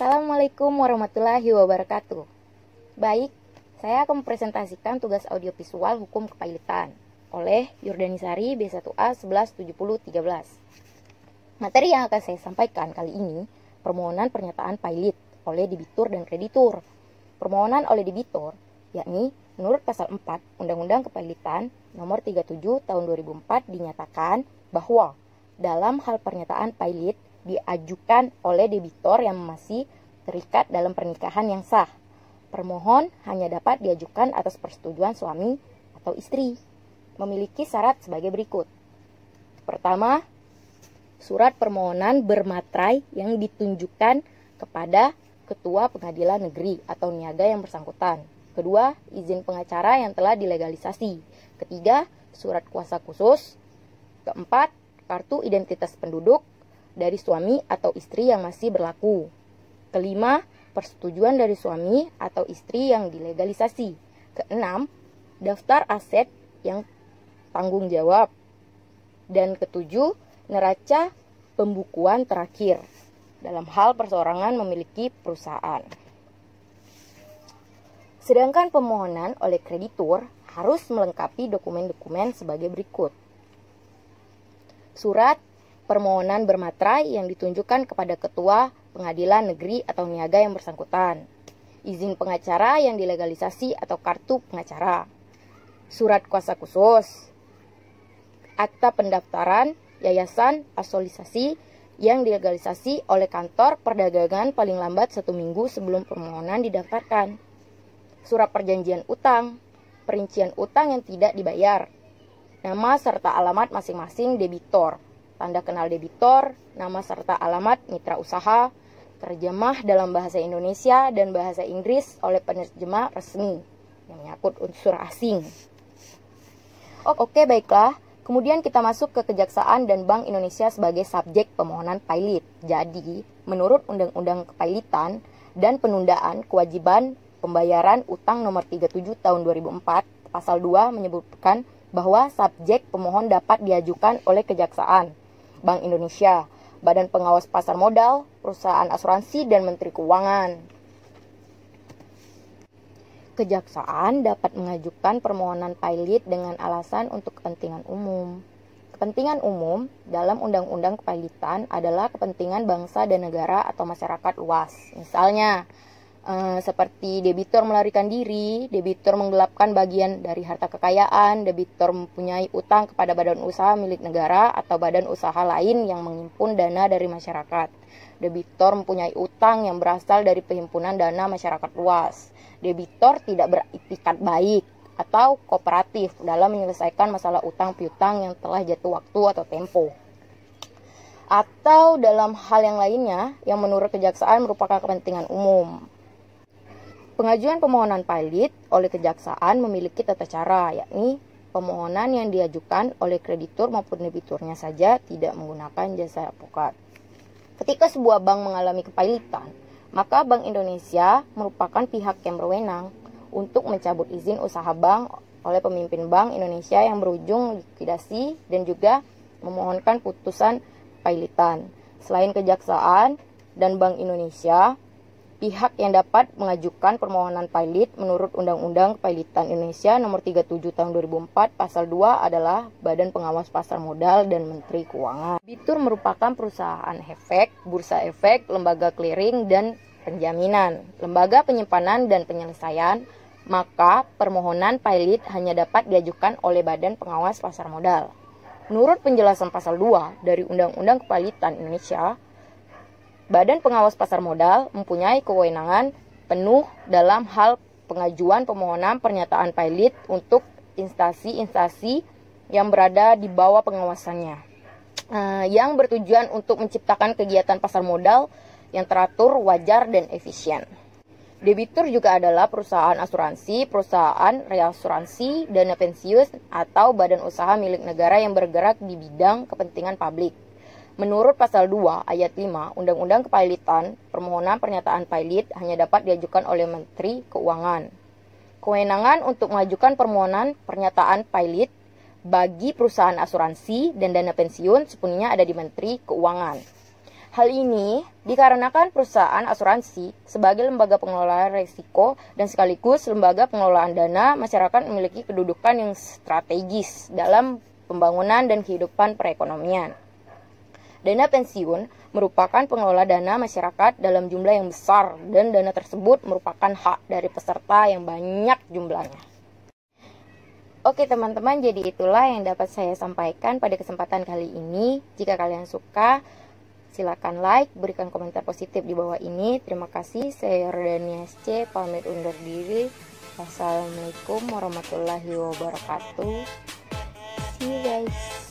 Assalamualaikum warahmatullahi wabarakatuh. Baik, saya akan mempresentasikan tugas audiovisual hukum kepailitan oleh Yurdanisari B1A 117013. Materi yang akan saya sampaikan kali ini, permohonan pernyataan pailit oleh debitur dan kreditur. Permohonan oleh debitur, yakni menurut pasal 4 Undang-Undang Kepailitan nomor 37 tahun 2004 dinyatakan bahwa dalam hal pernyataan pailit diajukan oleh debitor yang masih terikat dalam pernikahan yang sah. Permohon hanya dapat diajukan atas persetujuan suami atau istri. Memiliki syarat sebagai berikut. Pertama, surat permohonan bermaterai yang ditunjukkan kepada Ketua Pengadilan Negeri atau niaga yang bersangkutan. Kedua, izin pengacara yang telah dilegalisasi. Ketiga, surat kuasa khusus. Keempat, kartu identitas penduduk dari suami atau istri yang masih berlaku. Kelima, persetujuan dari suami atau istri yang dilegalisasi. Keenam, daftar aset yang tanggung jawab. Dan ketujuh, neraca pembukuan terakhir dalam hal perseorangan memiliki perusahaan. Sedangkan permohonan oleh kreditur harus melengkapi dokumen-dokumen sebagai berikut. Surat permohonan bermaterai yang ditunjukkan kepada Ketua Pengadilan Negeri atau niaga yang bersangkutan. Izin pengacara yang dilegalisasi atau kartu pengacara. Surat kuasa khusus. Akta pendaftaran yayasan asosiasi yang dilegalisasi oleh kantor perdagangan paling lambat 1 minggu sebelum permohonan didaftarkan. Surat perjanjian utang. Perincian utang yang tidak dibayar. Nama serta alamat masing-masing debitor. Tanda kenal debitor, nama serta alamat mitra usaha, terjemah dalam bahasa Indonesia dan bahasa Inggris oleh penerjemah resmi yang menyangkut unsur asing. Oke, baiklah. Kemudian kita masuk ke Kejaksaan dan Bank Indonesia sebagai subjek permohonan pailit. Jadi, menurut Undang-Undang Kepailitan dan Penundaan Kewajiban Pembayaran Utang Nomor 37 Tahun 2004, Pasal 2 menyebutkan bahwa subjek pemohon dapat diajukan oleh Kejaksaan, Bank Indonesia, Badan Pengawas Pasar Modal, perusahaan asuransi, dan Menteri Keuangan. Kejaksaan dapat mengajukan permohonan pailit dengan alasan untuk kepentingan umum. Kepentingan umum dalam Undang-Undang Kepailitan adalah kepentingan bangsa dan negara atau masyarakat luas. Misalnya, seperti debitur melarikan diri, debitur menggelapkan bagian dari harta kekayaan, debitur mempunyai utang kepada badan usaha milik negara atau badan usaha lain yang menghimpun dana dari masyarakat. Debitur mempunyai utang yang berasal dari perhimpunan dana masyarakat luas. Debitur tidak beritikat baik atau kooperatif dalam menyelesaikan masalah utang piutang yang telah jatuh waktu atau tempo. Atau dalam hal yang lainnya yang menurut Kejaksaan merupakan kepentingan umum. Pengajuan permohonan pailit oleh Kejaksaan memiliki tata cara, yakni permohonan yang diajukan oleh kreditur maupun debiturnya saja tidak menggunakan jasa advokat. Ketika sebuah bank mengalami kepailitan, maka Bank Indonesia merupakan pihak yang berwenang untuk mencabut izin usaha bank oleh pemimpin Bank Indonesia yang berujung likuidasi dan juga memohonkan putusan kepailitan. Selain Kejaksaan dan Bank Indonesia, pihak yang dapat mengajukan permohonan pailit menurut Undang-Undang Kepailitan Indonesia Nomor 37 Tahun 2004 Pasal 2 adalah Badan Pengawas Pasar Modal dan Menteri Keuangan. Debitur merupakan perusahaan efek, bursa efek, lembaga clearing dan penjaminan, lembaga penyimpanan dan penyelesaian, maka permohonan pailit hanya dapat diajukan oleh Badan Pengawas Pasar Modal. Menurut penjelasan Pasal 2 dari Undang-Undang Kepailitan Indonesia, Badan Pengawas Pasar Modal mempunyai kewenangan penuh dalam hal pengajuan permohonan pernyataan pailit untuk instansi-instansi yang berada di bawah pengawasannya, yang bertujuan untuk menciptakan kegiatan pasar modal yang teratur, wajar, dan efisien. Debitur juga adalah perusahaan asuransi, perusahaan reasuransi, dana pensiun, atau badan usaha milik negara yang bergerak di bidang kepentingan publik. Menurut Pasal 2 Ayat 5 Undang-Undang Kepailitan, permohonan pernyataan pailit hanya dapat diajukan oleh Menteri Keuangan. Kewenangan untuk mengajukan permohonan pernyataan pailit bagi perusahaan asuransi dan dana pensiun sepenuhnya ada di Menteri Keuangan. Hal ini dikarenakan perusahaan asuransi sebagai lembaga pengelola risiko dan sekaligus lembaga pengelolaan dana masyarakat memiliki kedudukan yang strategis dalam pembangunan dan kehidupan perekonomian. Dana pensiun merupakan pengelola dana masyarakat dalam jumlah yang besar dan dana tersebut merupakan hak dari peserta yang banyak jumlahnya. Oke teman-teman, jadi itulah yang dapat saya sampaikan pada kesempatan kali ini. Jika kalian suka, silakan like, berikan komentar positif di bawah ini. Terima kasih, saya Yordania SC, pamit undur diri. Wassalamualaikum warahmatullahi wabarakatuh. See you guys.